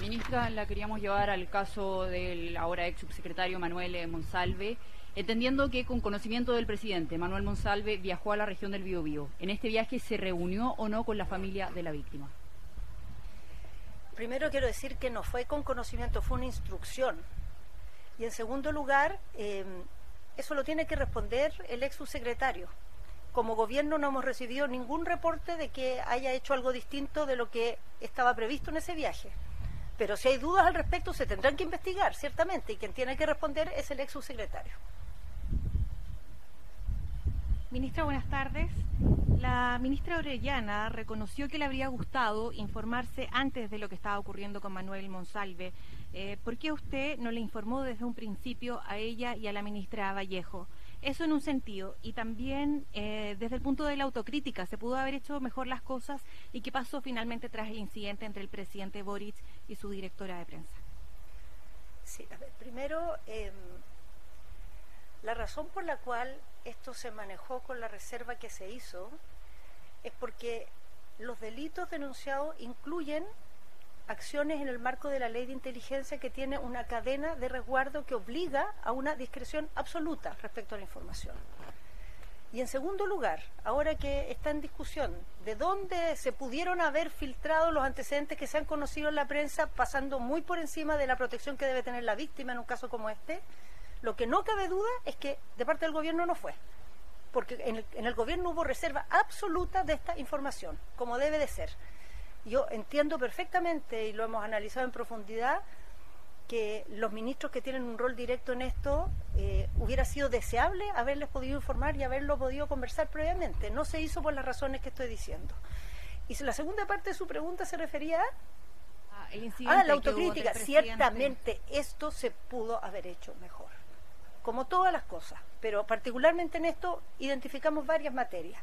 Ministra, la queríamos llevar al caso del ahora ex subsecretario Manuel Monsalve, entendiendo que con conocimiento del presidente, Manuel Monsalve viajó a la región del Biobío. ¿En este viaje se reunió o no con la familia de la víctima? Primero quiero decir que no fue con conocimiento, fue una instrucción. Y en segundo lugar, eso lo tiene que responder el ex subsecretario. Como gobierno no hemos recibido ningún reporte de que haya hecho algo distinto de lo que estaba previsto en ese viaje. Pero si hay dudas al respecto se tendrán que investigar, ciertamente, y quien tiene que responder es el ex subsecretario. Ministra, buenas tardes. La ministra Orellana reconoció que le habría gustado informarse antes de lo que estaba ocurriendo con Manuel Monsalve. ¿Por qué usted no le informó desde un principio a ella y a la ministra Vallejo? Eso en un sentido. Y también desde el punto de la autocrítica, ¿se pudo haber hecho mejor las cosas? ¿Y qué pasó finalmente tras el incidente entre el presidente Boric y su directora de prensa? Sí, a ver, primero, la razón por la cual esto se manejó con la reserva que se hizo es porque los delitos denunciados incluyen acciones en el marco de la ley de inteligencia que tiene una cadena de resguardo que obliga a una discreción absoluta respecto a la información. Y en segundo lugar, ahora que está en discusión de dónde se pudieron haber filtrado los antecedentes que se han conocido en la prensa, pasando muy por encima de la protección que debe tener la víctima en un caso como este, lo que no cabe duda es que de parte del gobierno no fue, porque en el gobierno hubo reserva absoluta de esta información, como debe de ser. Yo entiendo perfectamente, y lo hemos analizado en profundidad, que los ministros que tienen un rol directo en esto, hubiera sido deseable haberles podido informar y haberlo podido conversar previamente. No se hizo por las razones que estoy diciendo. Y la segunda parte de su pregunta se refería a la autocrítica. Ciertamente esto se pudo haber hecho mejor, como todas las cosas, pero particularmente en esto identificamos varias materias.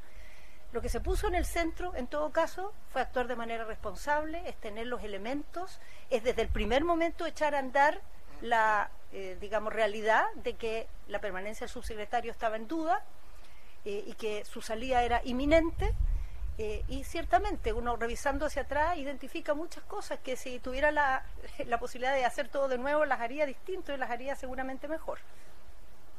Lo que se puso en el centro, en todo caso, fue actuar de manera responsable, es tener los elementos, es desde el primer momento echar a andar la, realidad de que la permanencia del subsecretario estaba en duda y que su salida era inminente. Y ciertamente uno revisando hacia atrás identifica muchas cosas que si tuviera la posibilidad de hacer todo de nuevo las haría distinto y las haría seguramente mejor.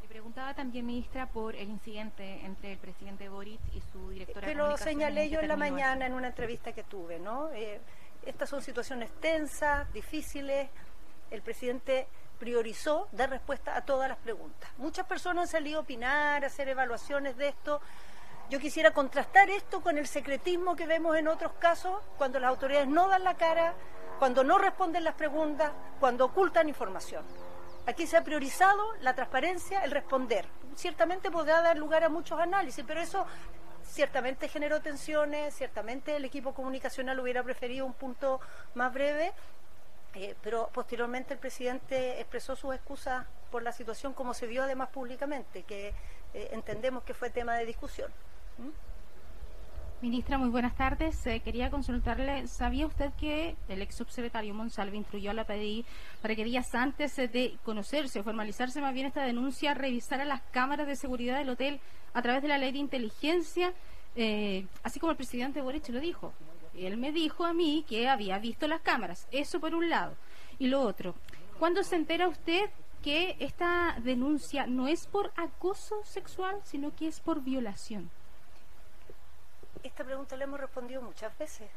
Preguntaba también, ministra, por el incidente entre el presidente Boric y su directora de comunicaciones. Lo señalé yo en la mañana en una entrevista que tuve, ¿no? Estas son situaciones tensas, difíciles. El presidente priorizó dar respuesta a todas las preguntas. Muchas personas han salido a opinar, a hacer evaluaciones de esto. Yo quisiera contrastar esto con el secretismo que vemos en otros casos, cuando las autoridades no dan la cara, cuando no responden las preguntas, cuando ocultan información. Aquí se ha priorizado la transparencia, el responder. Ciertamente podrá dar lugar a muchos análisis, pero eso ciertamente generó tensiones, ciertamente el equipo comunicacional hubiera preferido un punto más breve, pero posteriormente el presidente expresó sus excusas por la situación como se vio además públicamente, que entendemos que fue tema de discusión. Ministra, muy buenas tardes. Quería consultarle, ¿sabía usted que el ex subsecretario Monsalve instruyó a la PDI para que días antes de conocerse o formalizarse más bien esta denuncia, revisara las cámaras de seguridad del hotel a través de la ley de inteligencia, así como el presidente Boric lo dijo? Él me dijo a mí que había visto las cámaras, eso por un lado. Y lo otro, ¿cuándo se entera usted que esta denuncia no es por acoso sexual, sino que es por violación? Esta pregunta la hemos respondido muchas veces.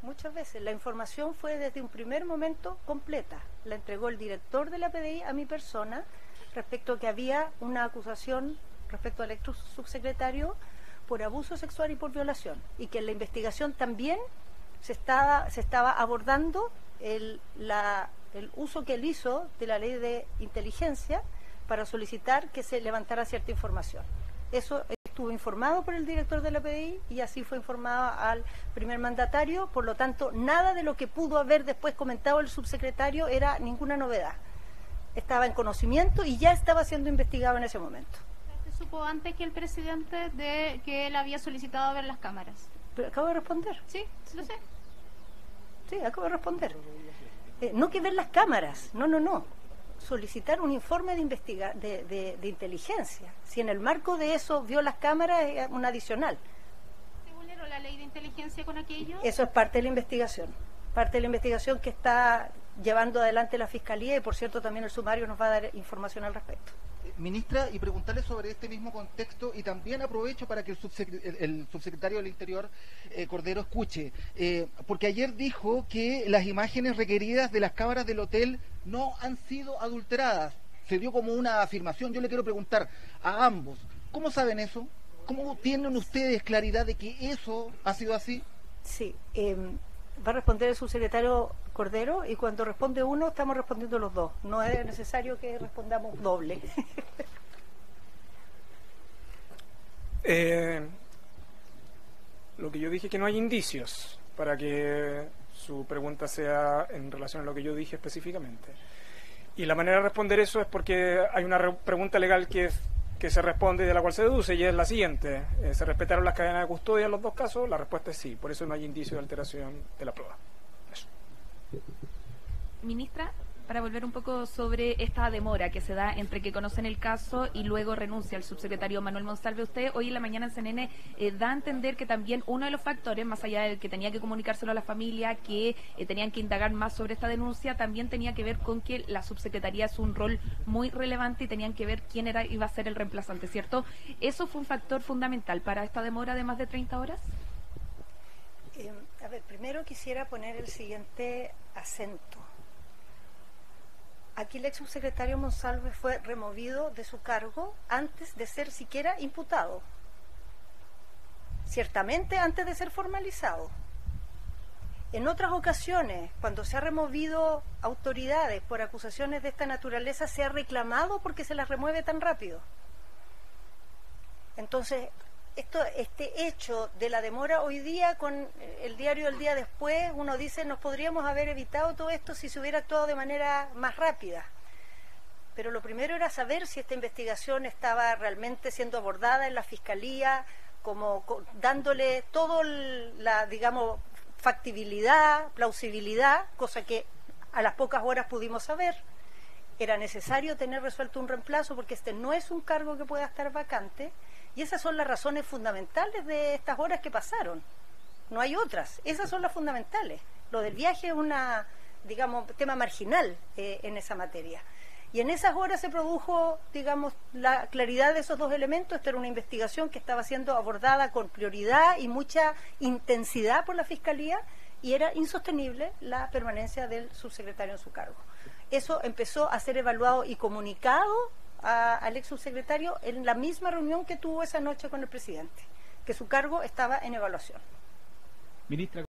Muchas veces. La información fue desde un primer momento completa. La entregó el director de la PDI a mi persona respecto a que había una acusación respecto al ex subsecretario por abuso sexual y por violación. Y que en la investigación también se estaba abordando el uso que él hizo de la ley de inteligencia para solicitar que se levantara cierta información. Eso estuvo informado por el director de la PDI y así fue informado al primer mandatario, por lo tanto, nada de lo que pudo haber después comentado el subsecretario era ninguna novedad. Estaba en conocimiento y ya estaba siendo investigado en ese momento. ¿Se supo antes que el presidente de que él había solicitado ver las cámaras? Pero acabo de responder. Sí, lo sé. Sí, acabo de responder. No que ver las cámaras, no. Solicitar un informe de inteligencia. Si en el marco de eso vio las cámaras, es un adicional. ¿Se vulneró la ley de inteligencia con aquello? Eso es parte de la investigación. Parte de la investigación que está llevando adelante la Fiscalía, y por cierto también el sumario nos va a dar información al respecto. Ministra, y preguntarle sobre este mismo contexto, y también aprovecho para que el subsecretario del Interior, Cordero, escuche, porque ayer dijo que las imágenes requeridas de las cámaras del hotel no han sido adulteradas. Se dio como una afirmación. Yo le quiero preguntar a ambos, ¿cómo saben eso? ¿Cómo tienen ustedes claridad de que eso ha sido así? Sí, va a responder el subsecretario Cordero, y cuando responde uno estamos respondiendo los dos, no es necesario que respondamos doble. Lo que yo dije, que no hay indicios, para que su pregunta sea en relación a lo que yo dije específicamente. Y la manera de responder eso es porque hay una pregunta legal que se responde y de la cual se deduce, y es la siguiente: ¿se respetaron las cadenas de custodia en los dos casos? La respuesta es sí, por eso no hay indicio de alteración de la prueba. Eso. Ministra, para volver un poco sobre esta demora que se da entre que conocen el caso y luego renuncia el subsecretario Manuel Monsalve, usted hoy en la mañana en CNN da a entender que también uno de los factores, más allá del que tenía que comunicárselo a la familia, que tenían que indagar más sobre esta denuncia, también tenía que ver con que la subsecretaría es un rol muy relevante y tenían que ver quién iba a ser el reemplazante, ¿cierto? ¿Eso fue un factor fundamental para esta demora de más de 30 horas? A ver, primero quisiera poner el siguiente acento. Aquí el ex subsecretario Monsalve fue removido de su cargo antes de ser siquiera imputado. Ciertamente antes de ser formalizado. En otras ocasiones, cuando se ha removido autoridades por acusaciones de esta naturaleza, se ha reclamado porque se las remueve tan rápido. Entonces, este hecho de la demora hoy día, con el diario del día después, uno dice, nos podríamos haber evitado todo esto si se hubiera actuado de manera más rápida. Pero lo primero era saber si esta investigación estaba realmente siendo abordada en la Fiscalía, dándole todo la, digamos, factibilidad, plausibilidad, cosa que a las pocas horas pudimos saber. Era necesario tener resuelto un reemplazo porque este no es un cargo que pueda estar vacante. Y esas son las razones fundamentales de estas horas que pasaron. No hay otras. Esas son las fundamentales. Lo del viaje es tema marginal en esa materia. Y en esas horas se produjo, la claridad de esos dos elementos. Esta era una investigación que estaba siendo abordada con prioridad y mucha intensidad por la Fiscalía, y era insostenible la permanencia del subsecretario en su cargo. Eso empezó a ser evaluado y comunicado al ex subsecretario en la misma reunión que tuvo esa noche con el presidente, que su cargo estaba en evaluación. Ministra.